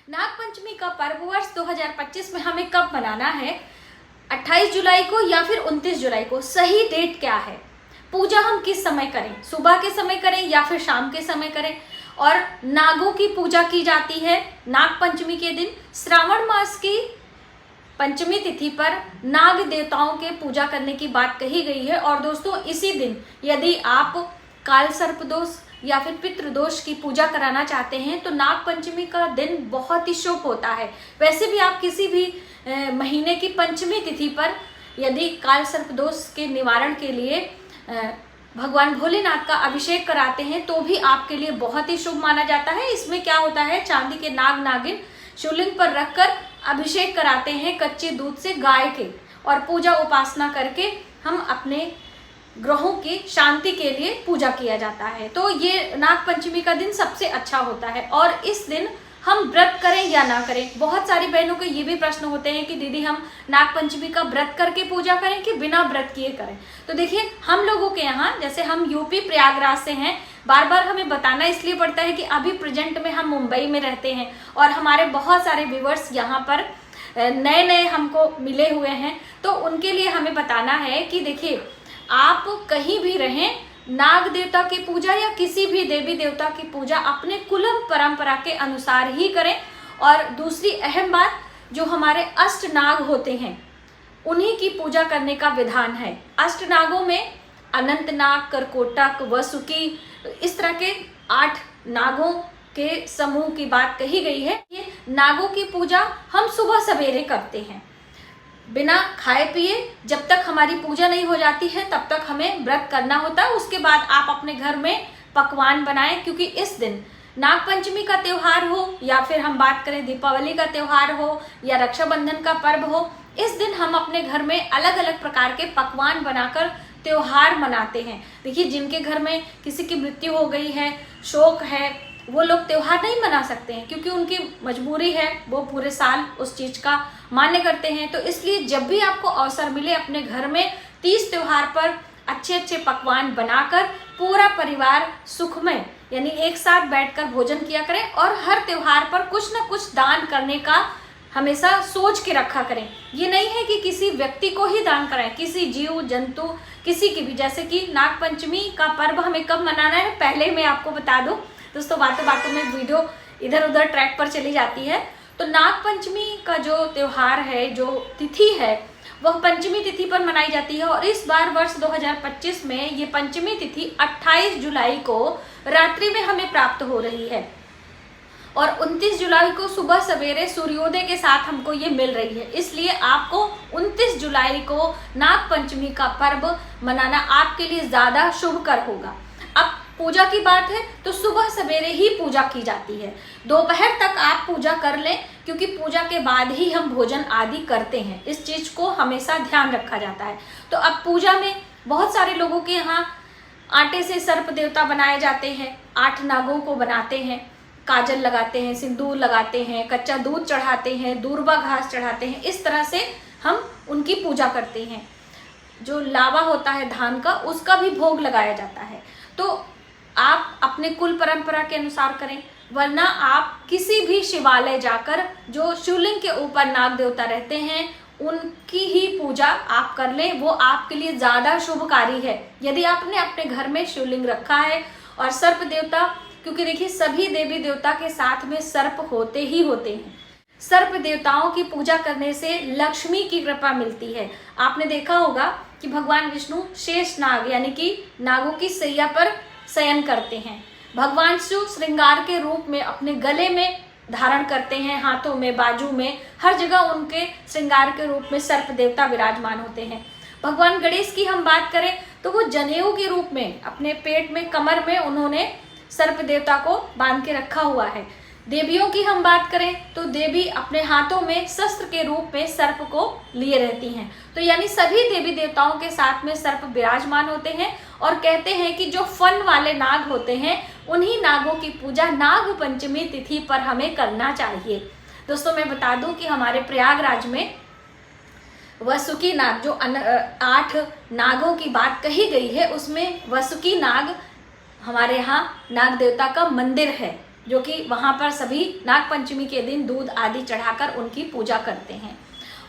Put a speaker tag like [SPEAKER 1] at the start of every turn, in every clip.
[SPEAKER 1] नाग पंचमी का पर्व वर्ष 2025 में हमें कब मनाना है? 28 जुलाई को या फिर 29 जुलाई को? सही डेट क्या है? पूजा हम किस समय करें? सुबह के समय करें या फिर शाम के समय करें? और नागों की पूजा की जाती है नाग पंचमी के दिन। श्रावण मास की पंचमी तिथि पर नाग देवताओं के पूजा करने की बात कही गई है। और दोस्तों, इसी दिन यदि आप काल सर्प दोष या फिर पितृदोष की पूजा कराना चाहते हैं तो नाग पंचमी का दिन बहुत ही शुभ होता है। वैसे भी आप किसी भी महीने की पंचमी तिथि पर यदि काल सर्प दोष के निवारण के लिए भगवान भोलेनाथ का अभिषेक कराते हैं तो भी आपके लिए बहुत ही शुभ माना जाता है। इसमें क्या होता है, चांदी के नाग नागिन शिवलिंग पर रखकर अभिषेक कराते हैं कच्चे दूध से गाय के, और पूजा उपासना करके हम अपने ग्रहों की शांति के लिए पूजा किया जाता है। तो ये नाग पंचमी का दिन सबसे अच्छा होता है। और इस दिन हम व्रत करें या ना करें, बहुत सारी बहनों के ये भी प्रश्न होते हैं कि दीदी हम नाग पंचमी का व्रत करके पूजा करें कि बिना व्रत किए करें। तो देखिए, हम लोगों के यहाँ, जैसे हम यूपी प्रयागराज से हैं, बार बार हमें बताना इसलिए पड़ता है कि अभी प्रेजेंट में हम मुंबई में रहते हैं और हमारे बहुत सारे व्यूवर्स यहाँ पर नए नए हमको मिले हुए हैं। तो उनके लिए हमें बताना है कि देखिए, आप कहीं भी रहें, नाग देवता की पूजा या किसी भी देवी देवता की पूजा अपने कुल परंपरा के अनुसार ही करें। और दूसरी अहम बात, जो हमारे अष्ट नाग होते हैं उन्हीं की पूजा करने का विधान है। अष्ट नागों में अनंत नाग, करकोटक, वसुकी, इस तरह के 8 नागों के समूह की बात कही गई है। ये नागों की पूजा हम सुबह सवेरे करते हैं बिना खाए पिए। जब तक हमारी पूजा नहीं हो जाती है तब तक हमें व्रत करना होता है। उसके बाद आप अपने घर में पकवान बनाएं, क्योंकि इस दिन नाग पंचमी का त्योहार हो या फिर हम बात करें दीपावली का त्योहार हो या रक्षाबंधन का पर्व हो, इस दिन हम अपने घर में अलग अलग प्रकार के पकवान बनाकर त्योहार मनाते हैं। देखिए, जिनके घर में किसी की मृत्यु हो गई है, शोक है, वो लोग त्योहार नहीं मना सकते हैं क्योंकि उनकी मजबूरी है, वो पूरे साल उस चीज का मान्य करते हैं। तो इसलिए जब भी आपको अवसर मिले, अपने घर में 30 त्योहार पर अच्छे अच्छे पकवान बनाकर पूरा परिवार सुखमय यानी एक साथ बैठकर भोजन किया करें। और हर त्योहार पर कुछ न कुछ दान करने का हमेशा सोच के रखा करें। ये नहीं है कि किसी व्यक्ति को ही दान कराएं, किसी जीव जंतु, किसी की भी। जैसे कि नाग पंचमी का पर्व हमें कब मनाना है, पहले मैं आपको बता दूं। दोस्तों, बातों बातों में वीडियो इधर उधर ट्रैक पर चली जाती है। तो नाग पंचमी का जो त्योहार है, जो तिथि है, वह पंचमी तिथि पर मनाई जाती है। और इस बार वर्ष 2025 में ये पंचमी तिथि 28 जुलाई को रात्रि में हमें प्राप्त हो रही है और 29 जुलाई को सुबह सवेरे सूर्योदय के साथ हमको ये मिल रही है। इसलिए आपको 29 जुलाई को नाग पंचमी का पर्व मनाना आपके लिए ज्यादा शुभकर होगा। अब पूजा की बात है तो सुबह सवेरे ही पूजा की जाती है। दोपहर तक आप पूजा कर लें, क्योंकि पूजा के बाद ही हम भोजन आदि करते हैं। इस चीज को हमेशा ध्यान रखा जाता है। तो अब पूजा में बहुत सारे लोगों के यहाँ आटे से सर्प देवता बनाए जाते हैं, 8 नागों को बनाते हैं, काजल लगाते हैं, सिंदूर लगाते हैं, कच्चा दूध चढ़ाते हैं, दूर्वा घास चढ़ाते हैं। इस तरह से हम उनकी पूजा करते हैं। जो लावा होता है धान का, उसका भी भोग लगाया जाता है। तो आप अपने कुल परंपरा के अनुसार करें, वरना आप किसी भी शिवालय जाकर जो शिवलिंग के ऊपर नाग देवता रहते हैं उनकी ही पूजा आप कर लें। वो आपके लिए ज्यादा शुभकारी है। यदि आपने अपने घर में शिवलिंग रखा है और सर्प देवता, क्योंकि देखिए सभी देवी देवता के साथ में सर्प होते ही होते हैं। सर्प देवताओं की पूजा करने से लक्ष्मी की कृपा मिलती है। आपने देखा होगा कि भगवान विष्णु शेष नाग यानी कि नागों की सैया पर शयन करते हैं। भगवान शिव श्रृंगार के रूप में अपने गले में धारण करते हैं, हाथों में, बाजू में, हर जगह उनके श्रृंगार के रूप में सर्प देवता विराजमान होते हैं। भगवान गणेश की हम बात करें तो वो जनेऊ के रूप में अपने पेट में, कमर में उन्होंने सर्प देवता को बांध के रखा हुआ है। देवियों की हम बात करें तो देवी अपने हाथों में शस्त्र के रूप में सर्प को लिए रहती हैं। तो यानी सभी देवी देवताओं के साथ में सर्प विराजमान होते हैं। और कहते हैं कि जो फन वाले नाग होते हैं उन्हीं नागों की पूजा नाग पंचमी तिथि पर हमें करना चाहिए। दोस्तों, मैं बता दूं कि हमारे प्रयागराज में वसुकी नाग, जो 8 नागों की बात कही गई है, उसमें वसुकी नाग हमारे यहाँ नाग देवता का मंदिर है। जो कि वहाँ पर सभी नाग पंचमी के दिन दूध आदि चढ़ाकर उनकी पूजा करते हैं।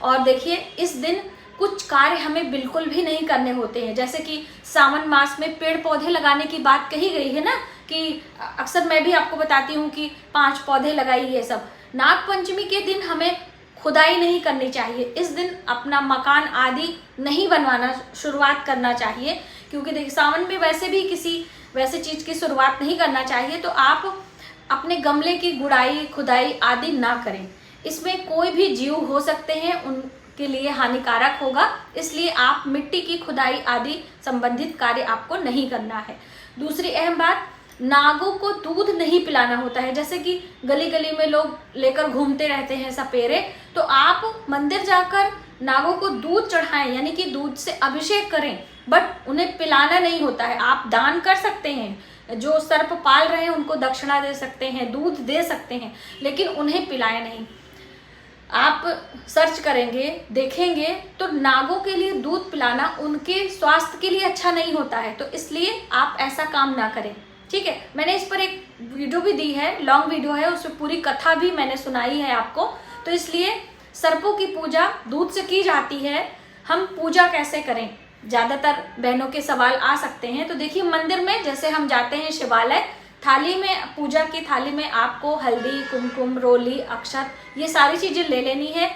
[SPEAKER 1] और देखिए इस दिन कुछ कार्य हमें बिल्कुल भी नहीं करने होते हैं, जैसे कि सावन मास में पेड़ पौधे लगाने की बात कही गई है ना, कि अक्सर मैं भी आपको बताती हूँ कि 5 पौधे लगाइए। ये सब नाग पंचमी के दिन हमें खुदाई नहीं करनी चाहिए। इस दिन अपना मकान आदि नहीं बनवाना शुरुआत करना चाहिए, क्योंकि देखिए सावन में वैसे भी किसी वैसे चीज़ की शुरुआत नहीं करना चाहिए। तो आप अपने गमले की गुड़ाई खुदाई आदि ना करें। इसमें कोई भी जीव हो सकते हैं, उनके लिए हानिकारक होगा, इसलिए आप मिट्टी की खुदाई आदि संबंधित कार्य आपको नहीं करना है। दूसरी अहम बात, नागों को दूध नहीं पिलाना होता है। जैसे कि गली गली में लोग लेकर घूमते रहते हैं सपेरे, तो आप मंदिर जाकर नागों को दूध चढ़ाएं, यानी कि दूध से अभिषेक करें, बट उन्हें पिलाना नहीं होता है। आप दान कर सकते हैं, जो सर्प पाल रहे हैं उनको दक्षिणा दे सकते हैं, दूध दे सकते हैं, लेकिन उन्हें पिलाएं नहीं। आप सर्च करेंगे देखेंगे तो नागों के लिए दूध पिलाना उनके स्वास्थ्य के लिए अच्छा नहीं होता है, तो इसलिए आप ऐसा काम ना करें। ठीक है, मैंने इस पर एक वीडियो भी दी है, लॉन्ग वीडियो है, उसमें पूरी कथा भी मैंने सुनाई है आपको। तो इसलिए सर्पों की पूजा दूध से की जाती है। हम पूजा कैसे करें, ज़्यादातर बहनों के सवाल आ सकते हैं। तो देखिए मंदिर में जैसे हम जाते हैं शिवालय, थाली में, पूजा की थाली में आपको हल्दी, कुमकुम, रोली, अक्षत, ये सारी चीज़ें ले लेनी है।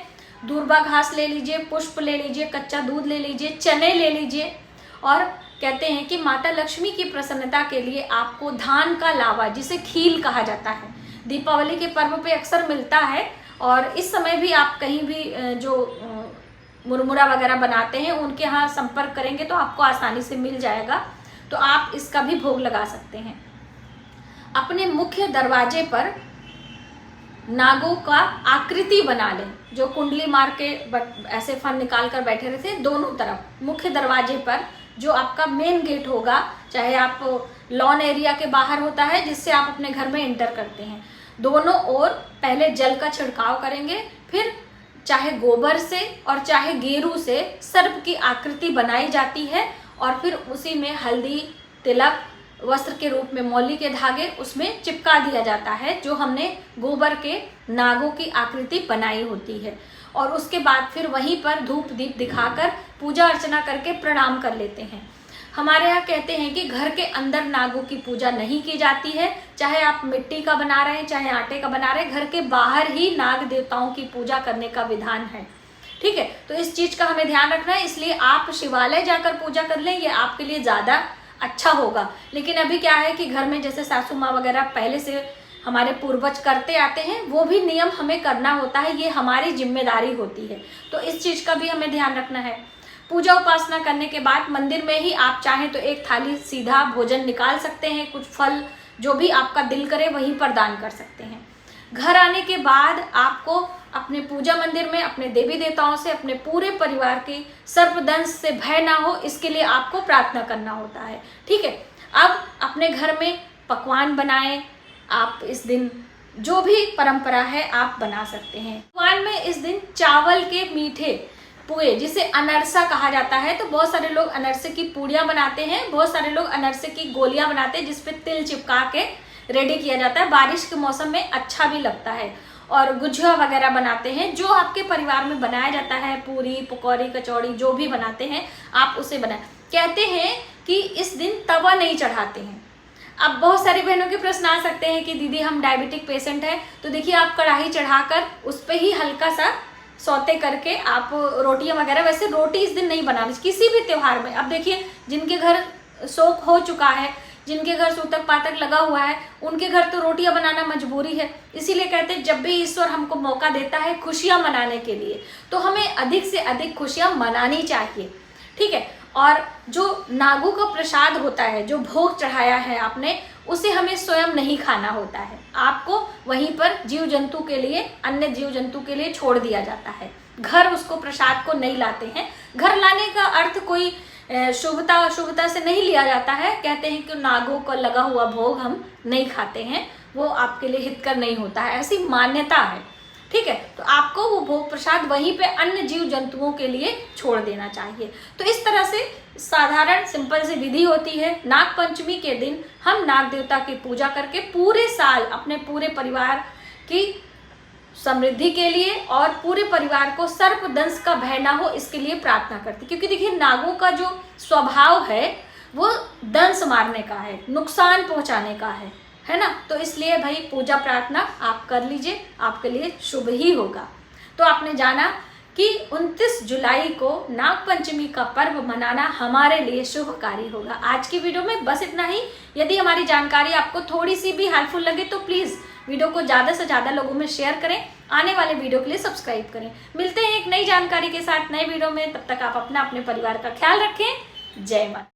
[SPEAKER 1] दूर्वा घास ले लीजिए, पुष्प ले लीजिए, कच्चा दूध ले लीजिए, चने ले लीजिए। और कहते हैं कि माता लक्ष्मी की प्रसन्नता के लिए आपको धान का लावा, जिसे खील कहा जाता है, दीपावली के पर्व पे अक्सर मिलता है। और इस समय भी आप कहीं भी जो मुरमुरा वगैरह बनाते हैं उनके यहाँ संपर्क करेंगे तो आपको आसानी से मिल जाएगा, तो आप इसका भी भोग लगा सकते हैं। अपने मुख्य दरवाजे पर नागों का आकृति बना लें, जो कुंडली मार के ऐसे फन निकाल कर बैठे रहते हैं, दोनों तरफ मुख्य दरवाजे पर, जो आपका मेन गेट होगा, चाहे आप लॉन एरिया के बाहर होता है जिससे आप अपने घर में एंटर करते हैं, दोनों ओर पहले जल का छिड़काव करेंगे, फिर चाहे गोबर से और चाहे गेरू से सर्प की आकृति बनाई जाती है, और फिर उसी में हल्दी, तिलक, वस्त्र के रूप में मौली के धागे उसमें चिपका दिया जाता है, जो हमने गोबर के नागों की आकृति बनाई होती है। और उसके बाद फिर वहीं पर धूप दीप दिखाकर पूजा अर्चना करके प्रणाम कर लेते हैं। हमारे यहाँ कहते हैं कि घर के अंदर नागों की पूजा नहीं की जाती है, चाहे आप मिट्टी का बना रहे हैं चाहे आटे का बना रहे हैं, घर के बाहर ही नाग देवताओं की पूजा करने का विधान है। ठीक है, तो इस चीज का हमें ध्यान रखना है, इसलिए आप शिवालय जाकर पूजा कर लें, ये आपके लिए ज्यादा अच्छा होगा। लेकिन अभी क्या है कि घर में जैसे सासू माँ वगैरह पहले से हमारे पूर्वज करते आते हैं, वो भी नियम हमें करना होता है, ये हमारी जिम्मेदारी होती है, तो इस चीज का भी हमें ध्यान रखना है। पूजा उपासना करने के बाद मंदिर में ही आप चाहें तो एक थाली सीधा भोजन निकाल सकते हैं, कुछ फल जो भी आपका दिल करे वहीं पर दान कर सकते हैं। घर आने के बाद आपको अपने पूजा मंदिर में अपने देवी देवताओं से, अपने पूरे परिवार के सर्पदंश से भय ना हो, इसके लिए आपको प्रार्थना करना होता है। ठीक है, अब अपने घर में पकवान बनाएं, आप इस दिन जो भी परंपरा है आप बना सकते हैं। पकवान में इस दिन चावल के मीठे पुए, जिसे अनरसा कहा जाता है, तो बहुत सारे लोग अनरसे की पूड़ियाँ बनाते हैं, बहुत सारे लोग अनरसे की गोलियां बनाते हैं जिसपे तिल चिपका के रेडी किया जाता है, बारिश के मौसम में अच्छा भी लगता है। और गुझिया वगैरह बनाते हैं, जो आपके परिवार में बनाया जाता है, पूरी पकौड़ी कचौड़ी जो भी बनाते हैं आप उसे बनाएं। कहते हैं कि इस दिन तवा नहीं चढ़ाते हैं। अब बहुत सारी बहनों के प्रश्न आ सकते हैं कि दीदी हम डायबिटिक पेशेंट हैं, तो देखिए आप कढ़ाई चढ़ाकर उस पर ही हल्का सा सौते करके आप रोटियां वगैरह, वैसे रोटी इस दिन नहीं बनानी किसी भी त्योहार में। अब देखिए जिनके घर शोक हो चुका है, जिनके घर सूतक पातक लगा हुआ है, उनके घर तो रोटियां बनाना मजबूरी है। इसीलिए कहते हैं जब भी ईश्वर हमको मौका देता है खुशियां मनाने के लिए, तो हमें अधिक से अधिक खुशियां मनानी चाहिए। ठीक है, और जो नागों का प्रसाद होता है, जो भोग चढ़ाया है आपने, उसे हमें स्वयं नहीं खाना होता है, आपको वहीं पर जीव जंतु के लिए, अन्य जीव जंतु के लिए छोड़ दिया जाता है। घर उसको प्रसाद को नहीं लाते हैं। घर लाने का अर्थ कोई शुभता अशुभता से नहीं लिया जाता है। कहते हैं कि नागों का लगा हुआ भोग हम नहीं खाते हैं, वो आपके लिए हितकर नहीं होता है, ऐसी मान्यता है। ठीक है, तो आपको वो भोग प्रसाद वहीं पे अन्य जीव जंतुओं के लिए छोड़ देना चाहिए। तो इस तरह से साधारण सिंपल सी विधि होती है। नाग पंचमी के दिन हम नाग देवता की पूजा करके पूरे साल अपने पूरे परिवार की समृद्धि के लिए और पूरे परिवार को सर्पदंश का भय ना हो इसके लिए प्रार्थना करते। क्योंकि देखिए नागों का जो स्वभाव है वो दंश मारने का है, नुकसान पहुंचाने का है ना। तो इसलिए भाई पूजा प्रार्थना आप कर लीजिए, आपके लिए शुभ ही होगा। तो आपने जाना कि 29 जुलाई को नाग पंचमी का पर्व मनाना हमारे लिए शुभकारी होगा। आज की वीडियो में बस इतना ही। यदि हमारी जानकारी आपको थोड़ी सी भी हेल्पफुल लगे तो प्लीज़ वीडियो को ज़्यादा से ज़्यादा लोगों में शेयर करें, आने वाले वीडियो के लिए सब्सक्राइब करें। मिलते हैं एक नई जानकारी के साथ नए वीडियो में, तब तक आप अपने परिवार का ख्याल रखें। जय माता।